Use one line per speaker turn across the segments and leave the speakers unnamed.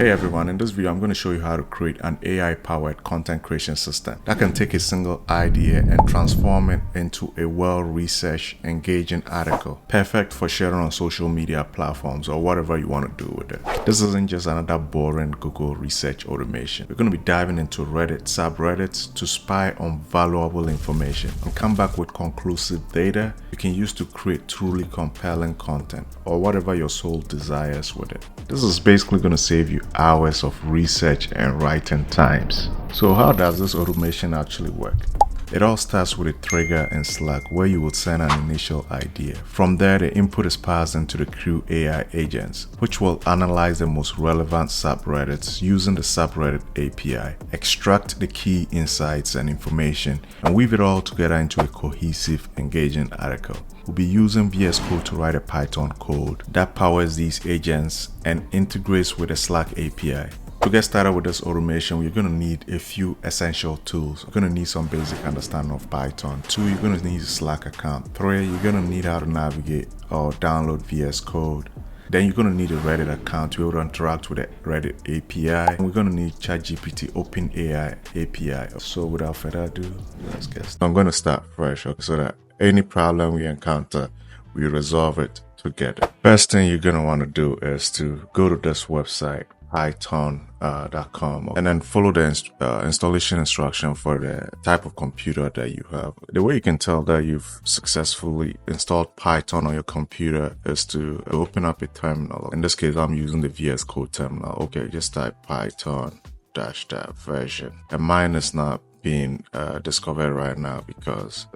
Hey everyone, in this video I'm going to show you how to create an AI-powered content creation system that can take a single idea and transform it into a well-researched, engaging article, perfect for sharing on social media platforms or whatever you want to do with it. This isn't just another boring Google research automation. We're going to be diving into Reddit subreddits to spy on valuable information and come back with conclusive data you can use to create truly compelling content or whatever your soul desires with it. This is basically going to save you hours of research and writing times. So how does this automation actually work? It all starts with a trigger in Slack where you would send an initial idea. From there, the input is passed into the Crew AI agents, which will analyze the most relevant subreddits using the subreddit API, extract the key insights and information, and weave it all together into a cohesive, engaging article. We'll be using VS Code to write a Python code that powers these agents and integrates with the Slack API. To get started with this automation, we're going to need a few essential tools. You're going to need some basic understanding of Python. 2, you're going to need a Slack account. 3, you're going to need how to navigate or download VS Code. Then you're going to need a Reddit account to be able to interact with the Reddit API. And we're going to need ChatGPT OpenAI API. So without further ado, let's get started. I'm going to start fresh so that any problem we encounter, we resolve it together. First thing you're going to want to do is to go to this website, python.com, and then follow the installation instruction for the type of computer that you have. The way you can tell that you've successfully installed Python on your computer is to open up a terminal. In this case, I'm using the VS Code terminal. Okay, just type python -that version, and mine is not being discovered right now because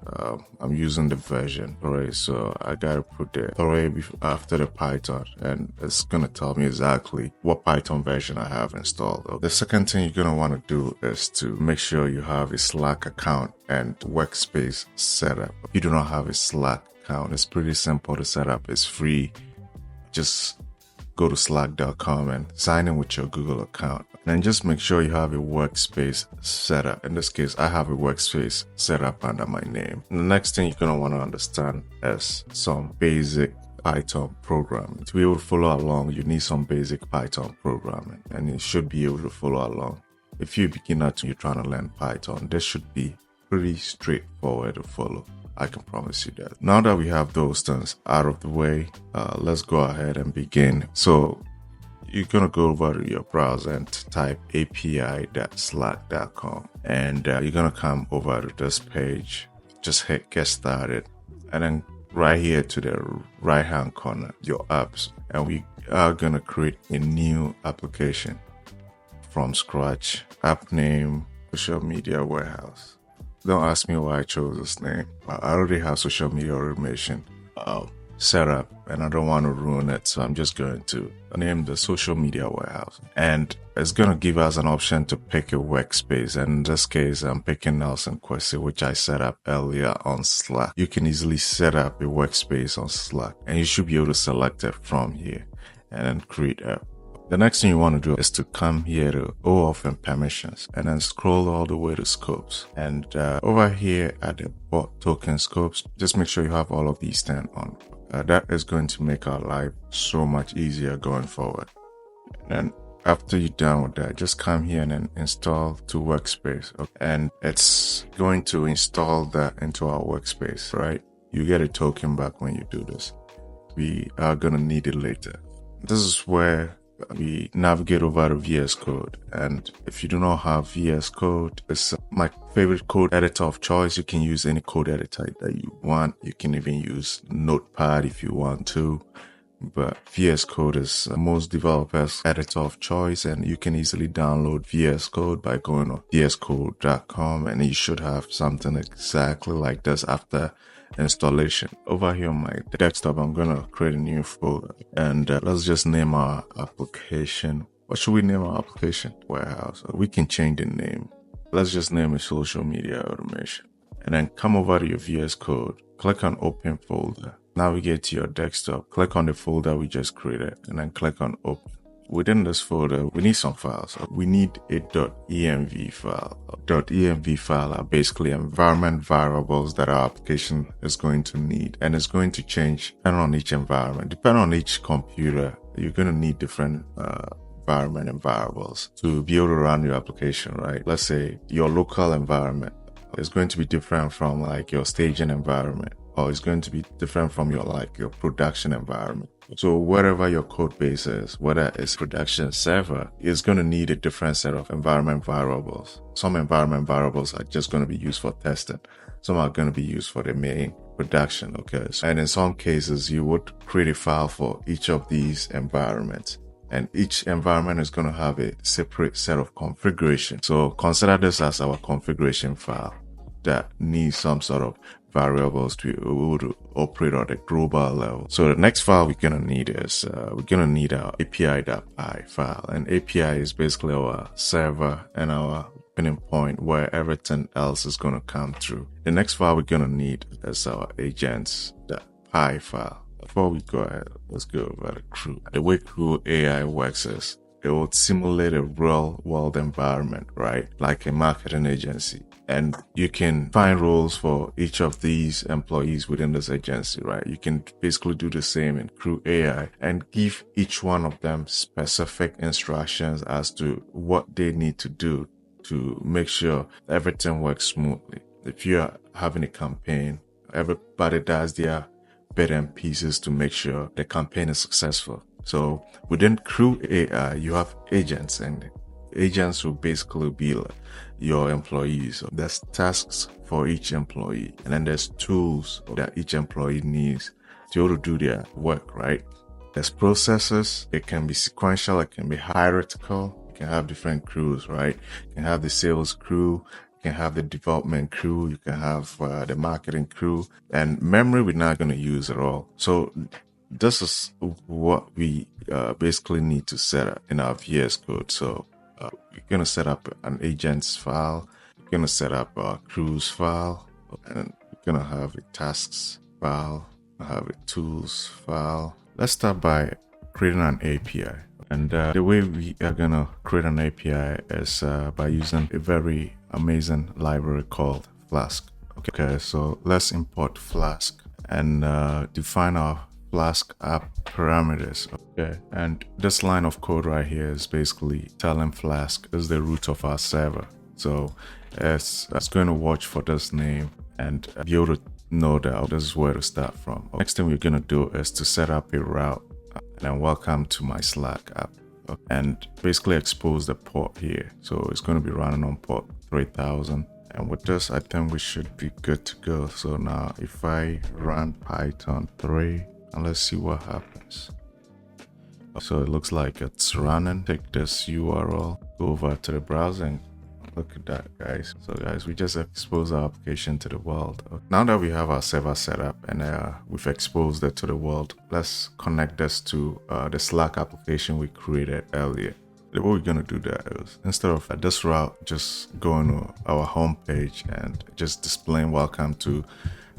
I'm using the version 3, so I gotta put the 3 after the Python, and it's gonna tell me exactly what Python version I have installed. The second thing you're gonna want to do is to make sure you have a Slack account and workspace setup. If you do not have a Slack account, it's pretty simple to set up. It's free. Just go to slack.com and sign in with your Google account. And just make sure you have a workspace set up. In this case, I have a workspace set up under my name. And the next thing you're going to want to understand is some basic Python programming. To be able to follow along, you need some basic Python programming, and you should be able to follow along. If you're a beginner and you're trying to learn Python, this should be pretty straightforward to follow. I can promise you that. Now that we have those things out of the way, let's go ahead and begin. So you're going to go over to your browser and type api.slack.com, and you're going to come over to this page. Just hit get started, and then right here to the right hand corner, your apps, and we are going to create a new application from scratch. App name, social media warehouse. Don't ask me why I chose this name. I already have social media automation set up, and I don't want to ruin it, so I'm just going to name the social media warehouse. And it's going to give us an option to pick a workspace, and in this case, I'm picking Nelson Kwesi, which I set up earlier on Slack. You can easily set up a workspace on Slack, and you should be able to select it from here and then create a. The next thing you want to do is to come here to OAuth and permissions, and then scroll all the way to scopes. And over here at the bot token scopes, just make sure you have all of these turned on. That is going to make our life so much easier going forward. And then after you're done with that, just come here and then install to workspace. Okay? And it's going to install that into our workspace, right? You get a token back when you do this. We are going to need it later. This is where we navigate over to VS Code, and if you do not have VS Code, it's my favorite code editor of choice. You can use any code editor that you want. You can even use Notepad if you want to, but VS Code is most developers' editor of choice, and you can easily download VS Code by going on vscode.com, and you should have something exactly like this after installation. Over here on my desktop, I'm gonna create a new folder, and let's just name our application. What should we name our application? Warehouse. We can change the name. Let's just name it social media automation, and then come over to your VS Code, click on open folder, navigate to your desktop, click on the folder we just created, and then click on open. Within this folder, we need some files. We need a .env file. .env file are basically environment variables that our application is going to need, and it's going to change depending on each environment. Depending on each computer, you're going to need different environment and variables to be able to run your application, right? Let's say your local environment is going to be different from like your staging environment, or it's going to be different from your production environment. So whatever your code base is, whether it's production server, is going to need a different set of environment variables. Some environment variables are just going to be used for testing. Some are going to be used for the main production, okay? And in some cases, you would create a file for each of these environments. And each environment is going to have a separate set of configuration. So consider this as our configuration file that needs some sort of variables to be able to operate at a global level. So the next file we're going to need is, we're going to need our API.py file. And API is basically our server and our pinning point where everything else is going to come through. The next file we're going to need is our agents.py file. Before we go ahead, let's go over the Crew. The way Crew AI works is it will simulate a real world environment, right? Like a marketing agency. And you can find roles for each of these employees within this agency, right? You can basically do the same in Crew AI and give each one of them specific instructions as to what they need to do to make sure everything works smoothly. If you're having a campaign, everybody does their bit and pieces to make sure the campaign is successful. So within Crew AI, you have agents, and agents will basically be like your employees. So there's tasks for each employee, and then there's tools that each employee needs to be able to do their work, right? There's processes. It can be sequential. It can be hierarchical. You can have different crews, right? You can have the sales crew. You can have the development crew. You can have the marketing crew. And memory we're not going to use at all. So this is what we basically need to set up in our VS Code. So we're going to set up an agents file. We're going to set up a crews file. And we're going to have a tasks file. We'll have a tools file. Let's start by creating an API. And the way we are going to create an API is by using a very amazing library called Flask. Okay, so let's import Flask and define our Flask app parameters. Okay, and this line of code right here is basically telling Flask is the root of our server. So it's going to watch for this name and be able to know that this is where to start from. Next thing we're going to do is to set up a route. And welcome to my Slack app, and basically expose the port here. So it's going to be running on port 3000. And with this, I think we should be good to go. So now if I run Python 3, and let's see what happens. So it looks like it's running. Take this URL, go over to the browser, and look at that, guys. So guys, we just exposed our application to the world. Now that we have our server set up and we've exposed it to the world, let's connect this to the Slack application we created earlier. The way we're going to do that is, instead of this route just going to our home page and just displaying welcome to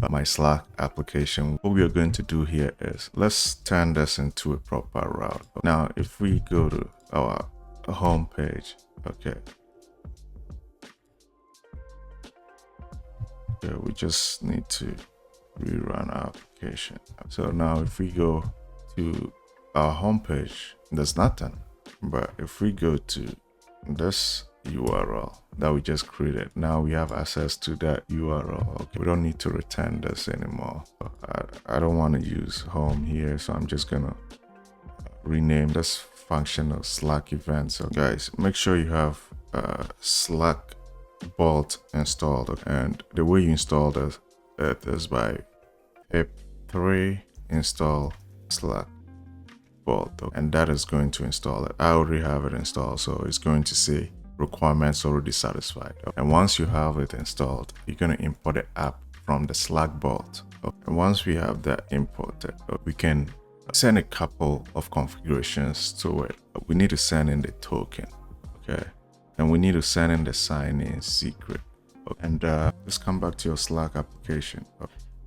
my Slack application, what we are going to do here is let's turn this into a proper route. Now if we go to our home page, okay, we just need to rerun our application. So now if we go to our homepage, there's nothing. But if we go to this URL that we just created, now we have access to that URL. Okay, we don't need to return this anymore. I don't want to use home here, so I'm just gonna rename this function of Slack event. So guys, make sure you have Slack Bolt installed, and the way you install this is by pip3 install Slack Bolt, and that is going to install it. I already have it installed, so it's going to say requirements already satisfied. And once you have it installed, you're going to import the app from the Slack Bolt. And once we have that imported, we can send a couple of configurations to it. We need to send in the token, okay? And we need to send in the sign-in secret. And let's come back to your Slack application.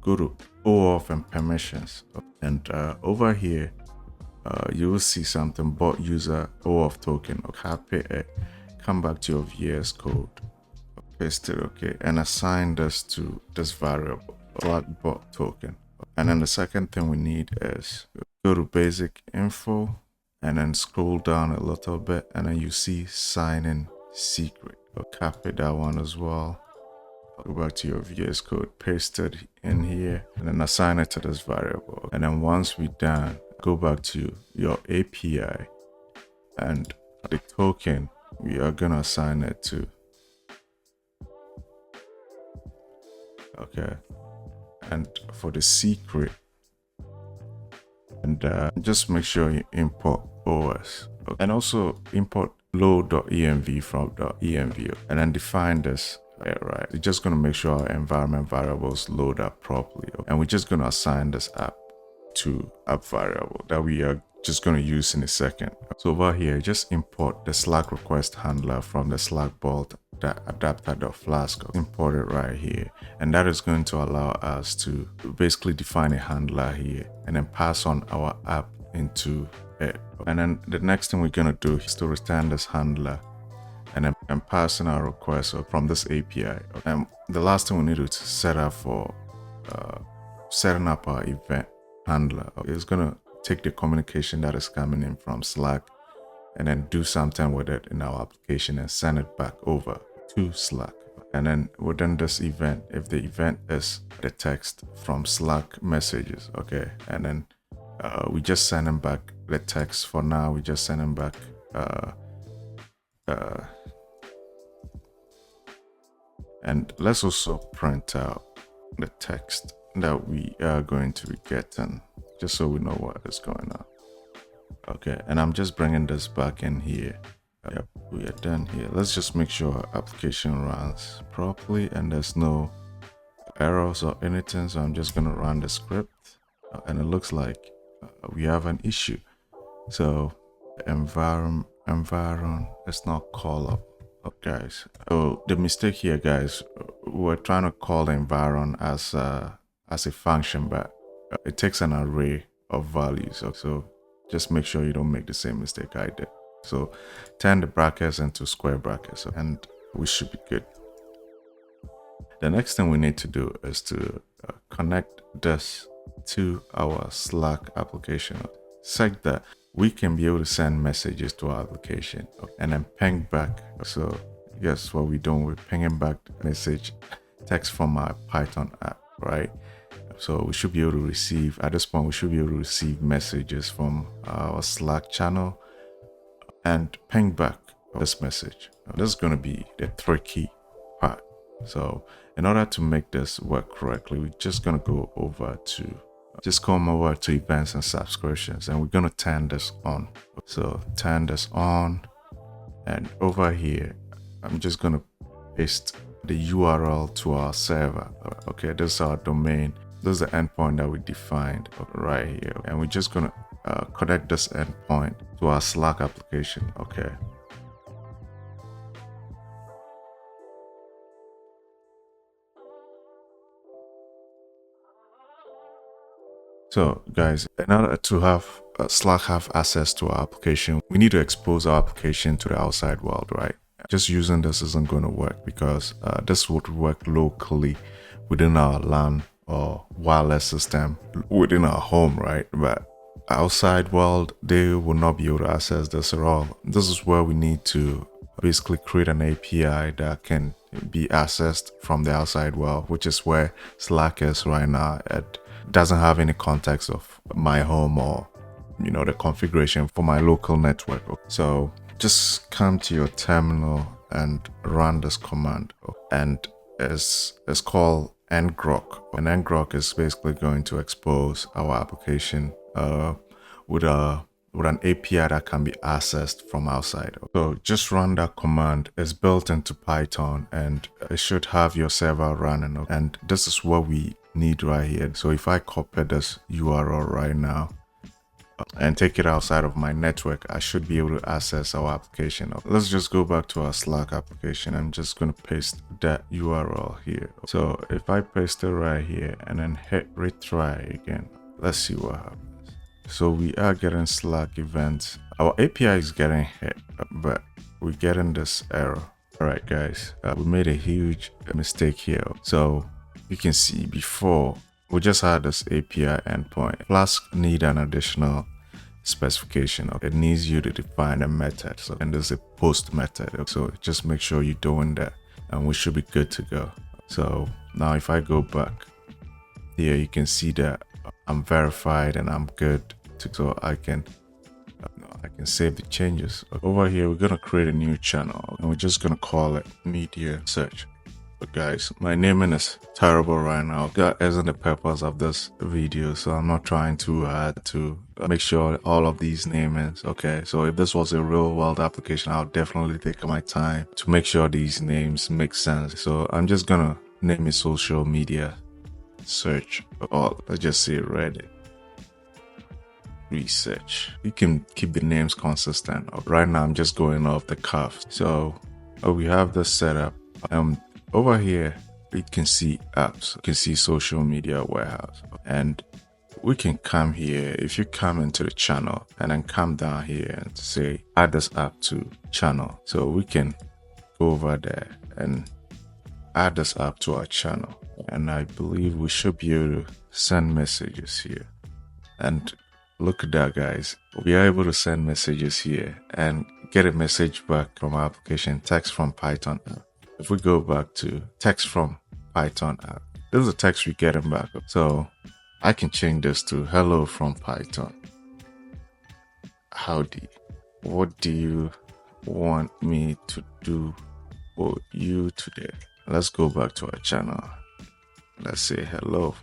Go to OAuth and permissions. And over here, you will see something bot user OAuth token. Copy it. Come back to your VS Code. Paste it, okay? And assign this to this variable, Slack bot token. And then the second thing we need is go to basic info and then scroll down a little bit, and then you see sign in secret. Copy that one as well. Go back to your VS Code, paste it in here, and then assign it to this variable. And then once we're done, go back to your API, and the token, we are gonna assign it to. Okay. And for the secret, and just make sure you import OS, and also import load.env from .env, and then define this. Right, we're just going to make sure our environment variables load up properly, and we're just going to assign this app to app variable that we are just going to use in a second. So over here, just import the Slack request handler from the Slack bolt adapter.flask. Import it right here, and that is going to allow us to basically define a handler here and then pass on our app into it. And then the next thing we're going to do is to return this handler and then pass in our request from this API. And the last thing we need to set up for setting up our event handler is going to take the communication that is coming in from Slack and then do something with it in our application and send it back over to Slack. And then within this event, if the event is the text from Slack messages, okay, and then we just send them back the text. For now, we just send them back and let's also print out the text that we are going to be getting, just so we know what is going on. Okay, and I'm just bringing this back in here. Yep, we are done here. Let's just make sure our application runs properly and there's no errors or anything. So I'm just going to run the script, and it looks like we have an issue. So environ is not call up. Guys, oh, the mistake here, guys, we're trying to call the environ as a function, but it takes an array of values. So just make sure you don't make the same mistake I did. So turn the brackets into square brackets, and we should be good. The next thing we need to do is to connect this to our Slack application, such that we can be able to send messages to our application and then ping back. So guess what we're doing? We're pinging back the message text from our Python app, right? So we should be able to receive, at this point, we should be able to receive messages from our Slack channel and ping back this message. This is going to be the tricky part. So in order to make this work correctly, we're just going to go over to come over to events and subscriptions, and we're going to turn this on. So turn this on, and over here, I'm just going to paste the URL to our server. Okay, this is our domain. This is the endpoint that we defined right here, and we're just going to connect this endpoint to our Slack application. Okay. So guys, in order to have Slack have access to our application, we need to expose our application to the outside world, right? Just using this isn't going to work, because this would work locally within our LAN or wireless system within our home, right? But outside world, they will not be able to access this at all. This is where we need to basically create an API that can be accessed from the outside world, which is where Slack is right now. It doesn't have any context of my home or, you know, the configuration for my local network. So just come to your terminal and run this command, and it's called ngrok. And ngrok is basically going to expose our application with an API that can be accessed from outside. So just run that command. It's built into Python, and it should have your server running. And this is what we need right here. So if I copy this URL right now and take it outside of my network, I should be able to access our application. Let's just go back to our Slack application. I'm just going to paste that URL here. So if I paste it right here and then hit retry again, let's see what happens. So we are getting Slack events. Our API is getting hit, but we're getting this error. All right, guys, we made a huge mistake here. So you can see before we just had this API endpoint. Flask need an additional specification. It needs you to define a method. So, and there's a post method. So just make sure you're doing that and we should be good to go. So now if I go back here, you can see that I'm verified and I'm good to, so I can save the changes. Over here, we're going to create a new channel and we're just going to call it media search. But guys, my naming is terrible right now. That isn't the purpose of this video, so I'm not trying too hard to make sure all of these namings. Okay, so if this was a real world application, I'll definitely take my time to make sure these names make sense. So I'm just gonna name it social media search, or let's just say Reddit research. You can keep the names consistent. Right now I'm just going off the cuff. So we have this set up. Over here, you can see apps, you can see social media warehouse, and we can come here. If you come into the channel and then come down here and say, add this app to channel. So we can go over there and add this app to our channel. And I believe we should be able to send messages here. And look at that, guys. We are able to send messages here and get a message back from our application, text from Python app. If we go back to text from Python app, this is the text we're getting back. So I can change this to hello from Python. Howdy. What do you want me to do for you today? Let's go back to our channel. Let's say hello.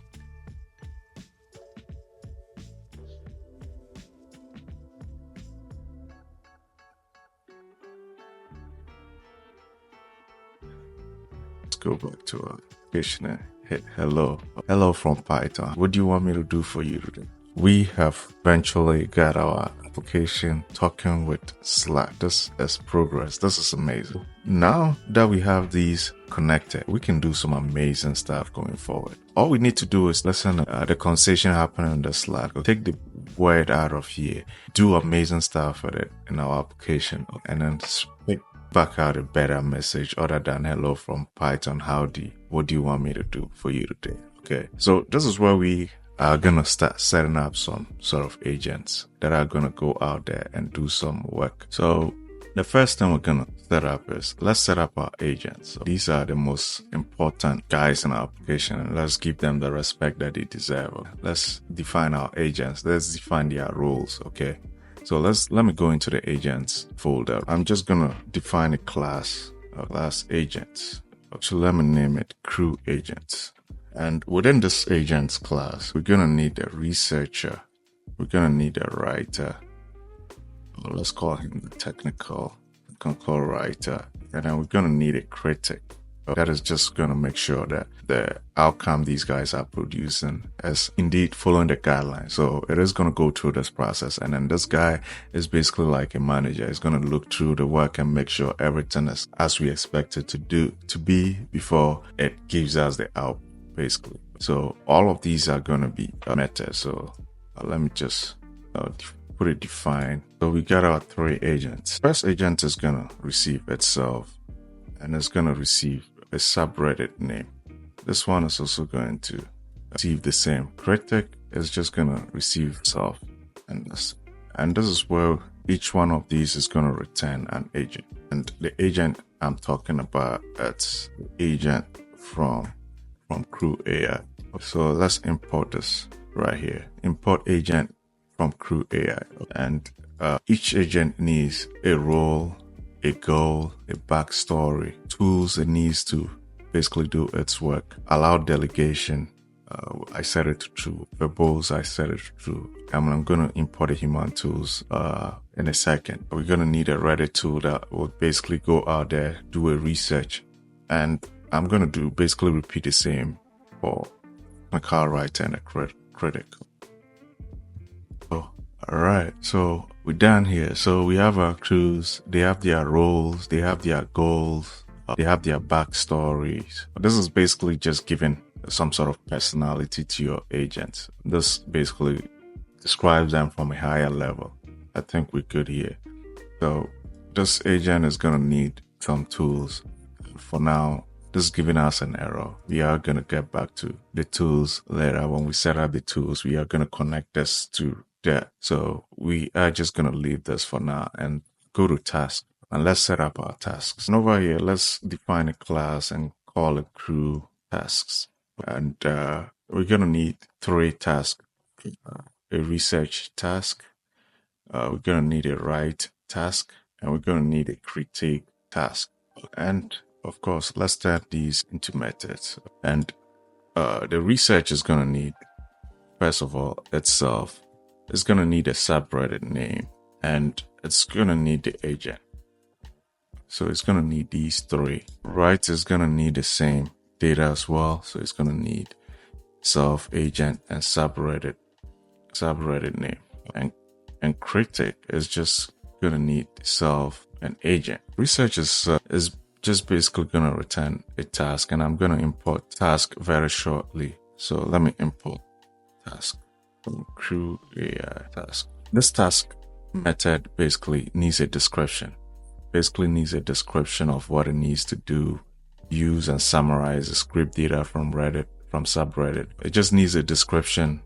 Go back to our application and hit hello from Python. What do you want me to do for you today? We have eventually got our application talking with Slack. This is progress. This is amazing. Now that we have these connected, we can do some amazing stuff going forward. All we need to do is listen to the conversation happening in the Slack. Take the word out of here, do amazing stuff with it in our application, and then speak back out a better message other than hello from Python. Howdy. What do you want me to do for you today? Okay, so this is where we are gonna start setting up some sort of agents that are gonna go out there and do some work. So the first thing we're gonna set up is, let's set up our agents. So these are the most important guys in our application, and let's give them the respect that they deserve. Let's define our agents. Let's define their roles. Okay, so let me go into the agents folder. I'm just gonna define a class agents. So let me name it crew agents. And within this agents class, we're gonna need a researcher. We're gonna need a writer. Let's call him the technical writer. And then we're gonna need a critic. That is just gonna make sure that the outcome these guys are producing is indeed following the guidelines. So it is gonna go through this process, and then this guy is basically like a manager. He's gonna look through the work and make sure everything is as we expect it to be before it gives us the output, basically. So all of these are gonna be meta. So let me just put it defined. So we got our three agents. First agent is gonna receive itself, and it's gonna receive a subreddit name. This one is also going to receive the same. Critic is just gonna receive itself, and this is where each one of these is gonna return an agent. And the agent I'm talking about, it's agent from crew AI. So let's import this right here. Import agent from crew AI, and each agent needs a role, a goal, a backstory, tools it needs to basically do its work. Allow delegation. I set it to true. Verbose, I set it to true. I'm going to import the human tools in a second. We're going to need a Reddit tool that will basically go out there, do a research. And I'm going to basically repeat the same for a car writer and a critic. All right, so we're done here. So we have our crews, they have their roles, they have their goals, they have their backstories. This is basically just giving some sort of personality to your agents. This basically describes them from a higher level. I think we're good here. So this agent is going to need some tools. For now, this is giving us an error. We are going to get back to the tools later. When we set up the tools, we are going to connect this to that. So we are just going to leave this for now and go to task. And let's set up our tasks. And over here, let's define a class and call it crew tasks. And we're going to need 3 tasks. A research task, we're going to need a write task, and we're going to need a critique task. And of course, let's turn these into methods. And the research is going to need, first of all, itself. It's going to need a subreddit name, and it's going to need the agent. So it's going to need these 3. Write is going to need the same data as well. So it's going to need self, agent, and subreddit name. And critic is just going to need self and agent. Research is just basically going to return a task, and I'm going to import task very shortly. So let me import task from crew AI task. This task method basically needs a description. Basically needs a description of what it needs to do, use and summarize the script data from subreddit. It just needs a description.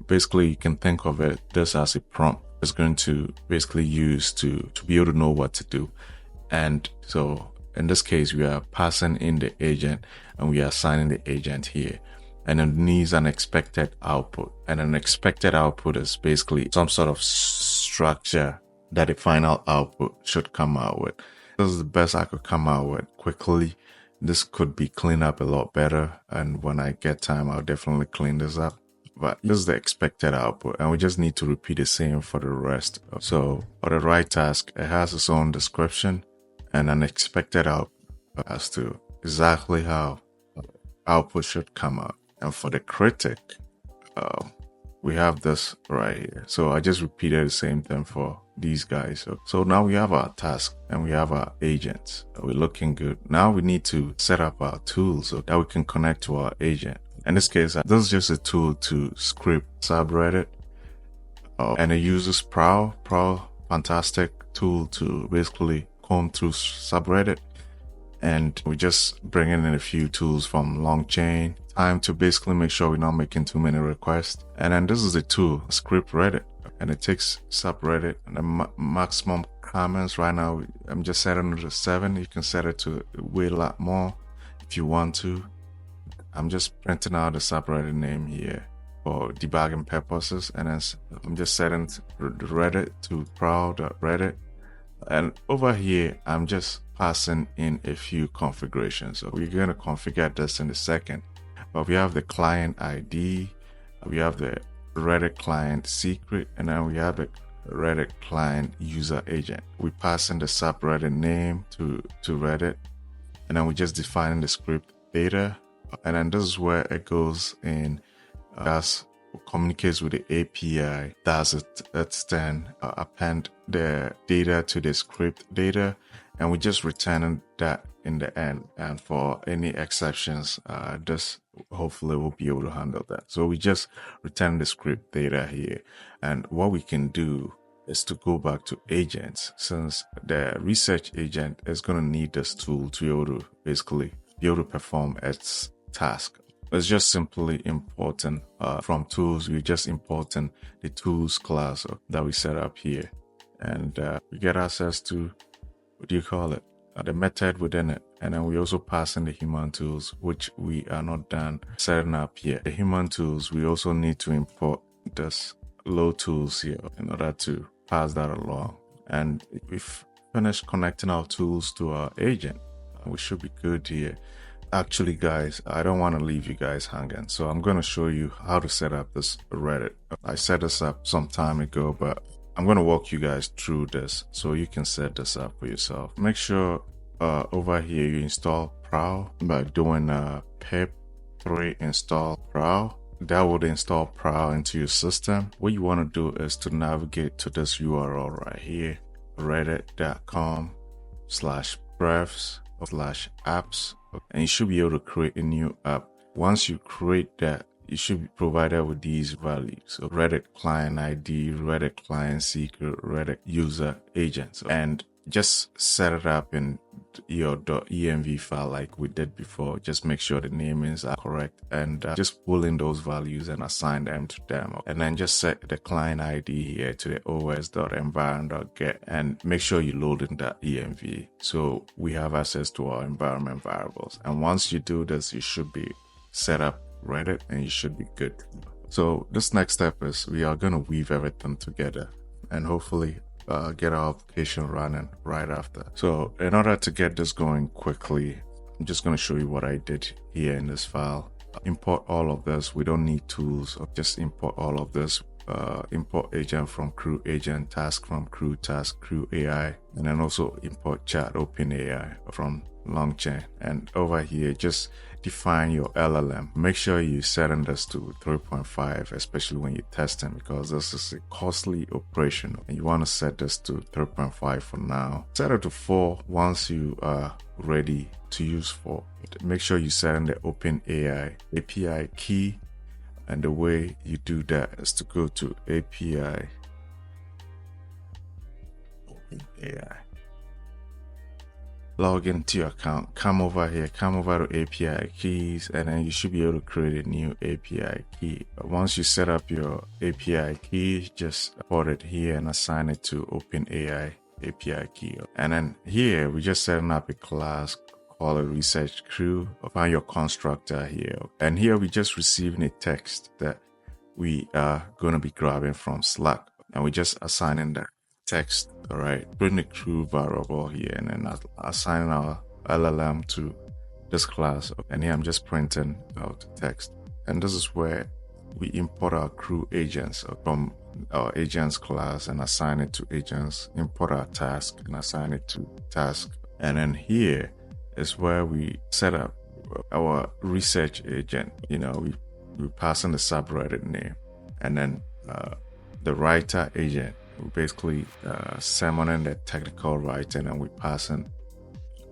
Basically, you can think of it this as a prompt. It's going to basically use to be able to know what to do. And so in this case, we are passing in the agent and we are assigning the agent here. And it needs an expected output. And an expected output is basically some sort of structure that the final output should come out with. This is the best I could come out with quickly. This could be cleaned up a lot better. And when I get time, I'll definitely clean this up. But this is the expected output, and we just need to repeat the same for the rest. So for the write task, it has its own description and an expected output as to exactly how output should come out. And for the critic, we have this right here. So I just repeated the same thing for these guys. So now we have our task and we have our agents. We're looking good. Now we need to set up our tools so that we can connect to our agent. In this case, this is just a tool to script subreddit, and it uses Prowl, fantastic tool to basically comb through subreddit. And we just bring in a few tools from Longchain time to basically make sure we're not making too many requests. And then this is a tool, Script Reddit, and it takes subreddit and the maximum comments. Right now, I'm just setting it to 7. You can set it to way a lot more if you want to. I'm just printing out the subreddit name here for debugging purposes, and then I'm just setting Reddit to prowl.reddit. And over here, I'm just passing in a few configurations. So we're going to configure this in a second. But we have the client ID, we have the Reddit client secret, and then we have the Reddit client user agent. We pass in the subreddit name to Reddit, and then we just define the script data. And then this is where it goes in, communicates with the API. That's then append the data to the script data, and we just return that in the end. And for any exceptions, this hopefully will be able to handle that. So we just return the script data here, and what we can do is to go back to agents, since the research agent is going to need this tool to be able to basically be able to perform its task. It's just simply importing from tools. We're just importing the tools class that we set up here, and we get access to, what do you call it, the method within it. And then we also pass in the human tools, which we are not done setting up yet. The human tools, we also need to import this low tools here in order to pass that along. And if we've finished connecting our tools to our agent, we should be good here. Actually, guys, I don't want to leave you guys hanging, so I'm going to show you how to set up this Reddit. I set this up some time ago, but I'm going to walk you guys through this so you can set this up for yourself. Make sure over here you install Prowl by doing pip 3 install Prowl. That would install Prowl into your system. What you want to do is to navigate to this URL right here, reddit.com/prefs/apps, and you should be able to create a new app. Once you create that, you should be provided with these values. So Reddit client ID, Reddit client secret, Reddit user agent. And just set it up in your .env file like we did before. Just make sure the namings are correct, and just pull in those values and assign them to them. And then just set the client ID here to the os.environment.get, and make sure you load in that env so we have access to our environment variables. And once you do this, you should be set up Reddit and you should be good. So this next step is we are going to weave everything together and hopefully get our application running right after. So in order to get this going quickly, I'm just going to show you what I did here in this file. Import all of this. We don't need tools. Just import all of this. Import agent from crew agent, task from crew task, crew AI, and then also import chat OpenAI from Longchain. And over here, just define your LLM. Make sure you set this to 3.5, especially when you're testing, because this is a costly operation and you want to set this to 3.5 for now. Set it to 4 once you are ready to use 4. Make sure you set in the OpenAI API key, and the way you do that is to go to API OpenAI, log into your account, come over here, come over to API keys, and then you should be able to create a new API key. Once you set up your API key, just import it here and assign it to OpenAI API key. And then here we're just setting up a class called a research crew. Find your constructor here, and here we're just receiving a text that we are going to be grabbing from Slack, and we're just assigning that text. All right, bring the crew variable here, and then assigning our LLM to this class. And here I'm just printing out text, and this is where we import our crew agents from our agents class and assign it to agents, import our task and assign it to task. And then here is where we set up our research agent. You know, we pass in the subreddit name, and then the writer agent, we basically summoning the technical writing, and we pass in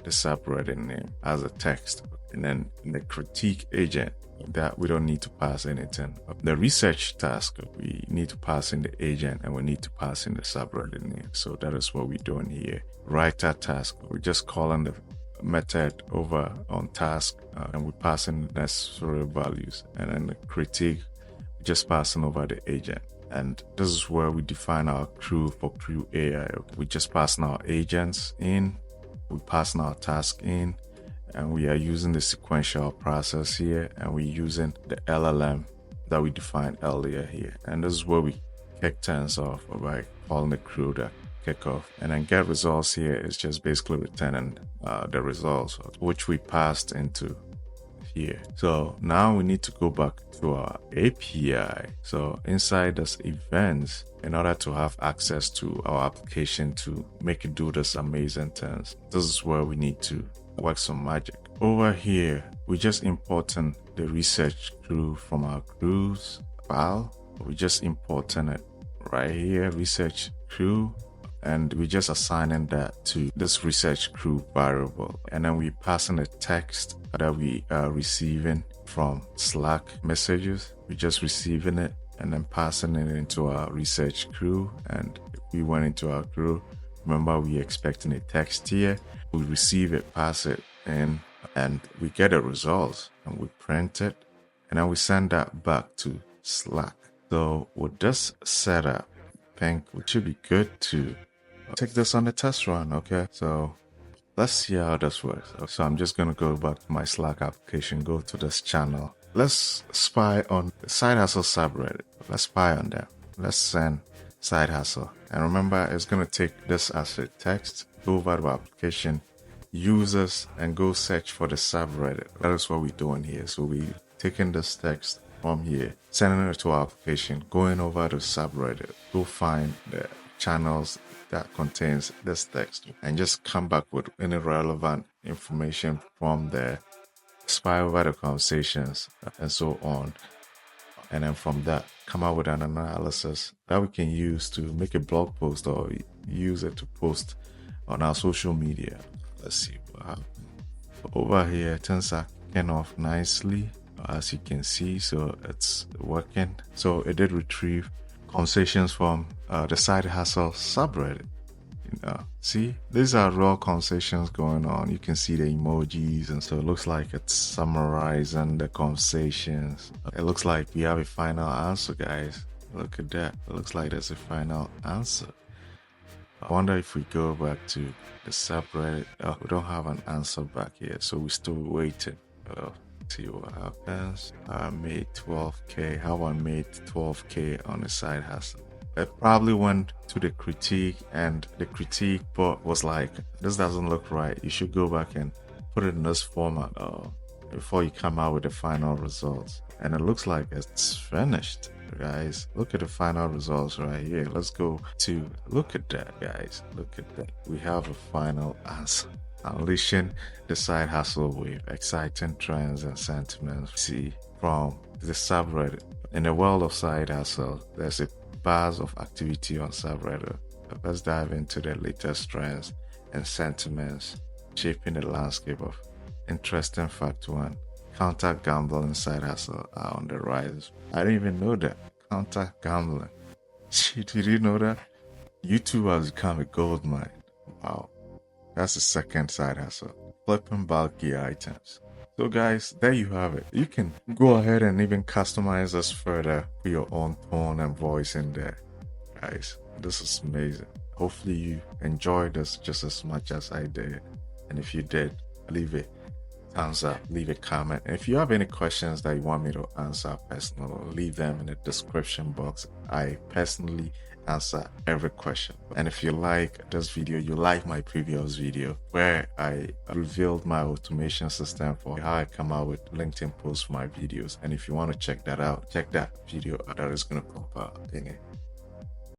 the subreddit name as a text. And then the critique agent, that we don't need to pass anything. The research task, we need to pass in the agent and we need to pass in the subreddit name. So that is what we're doing here. Writer task, we're just calling the method over on task, and we pass in necessary values. And then the critique, we're just passing over the agent. And this is where we define our crew for crew AI. We just passing our agents in, we passing our task in, and we are using the sequential process here, and we're using the LLM that we defined earlier here. And this is where we kick things off by calling the crew the kickoff. And then get results here is just basically returning the results, which we passed into here. So now we need to go back to our API. So inside this events, in order to have access to our application to make it do this amazing things, this is where we need to work some magic. Over here, we're just importing the research crew from our crews file. We're just importing it right here, research crew, and we're just assigning that to this research crew variable. And then we passing the text that we are receiving from Slack messages. We're just receiving it and then passing it into our research crew. And if we went into our crew, remember we're expecting a text here. We receive it, pass it in, and we get the results, and we print it, and then we send that back to Slack. So with this setup, I think we should be good to take this on the test run. Okay, so let's see how this works. So I'm just going to go back to my Slack application, go to this channel. Let's spy on the Side Hustle subreddit. Let's spy on them. Let's send Side Hustle. And remember, it's going to take this as a text, go over to application, users, and go search for the subreddit. That is what we're doing here. So we're taking this text from here, sending it to our application, going over to subreddit, go find the channels that contains this text, and just come back with any relevant information from there, spy over the conversations and so on. And then from that, come out with an analysis that we can use to make a blog post or use it to post on our social media. Let's see what happens. Over here, things are kicking off nicely, as you can see. So it's working. So it did retrieve conversations from the Side Hustle subreddit. See, these are real conversations going on. You can see the emojis, and so it looks like it's summarizing the conversations. It looks like we have a final answer, guys. Look at that. It looks like there's a final answer. I wonder if we go back to the subreddit. We don't have an answer back here, so we're still waiting. See what happens. I made 12K. How I made 12K on a side hustle. It probably went to the critique, and the critique was like, this doesn't look right. You should go back and put it in this format before you come out with the final results. And it looks like it's finished, guys. Look at the final results right here. Let's go to, look at that, guys. Look at that. We have a final answer. Unleashing the side hustle with exciting trends and sentiments. See, from the subreddit. In the world of side hustle, there's a bars of activity on subreddit. Let's dive into the latest trends and sentiments shaping the landscape of interesting fact one. Counter gambling side hustle are on the rise. I didn't even know that. Counter gambling. Did you know that? YouTube has become a gold mine. Wow. That's the second side hustle. Flipping bulky items. So guys, there you have it. You can go ahead and even customize this further, put your own tone and voice in there. Guys, this is amazing. Hopefully you enjoyed this just as much as I did. And if you did, leave a thumbs up, leave a comment. And if you have any questions that you want me to answer personally, leave them in the description box. I personally answer every question. And if you like this video, you like my previous video where I revealed my automation system for how I come out with LinkedIn posts for my videos. And if you want to check that out, check that video that is going to pop out in it.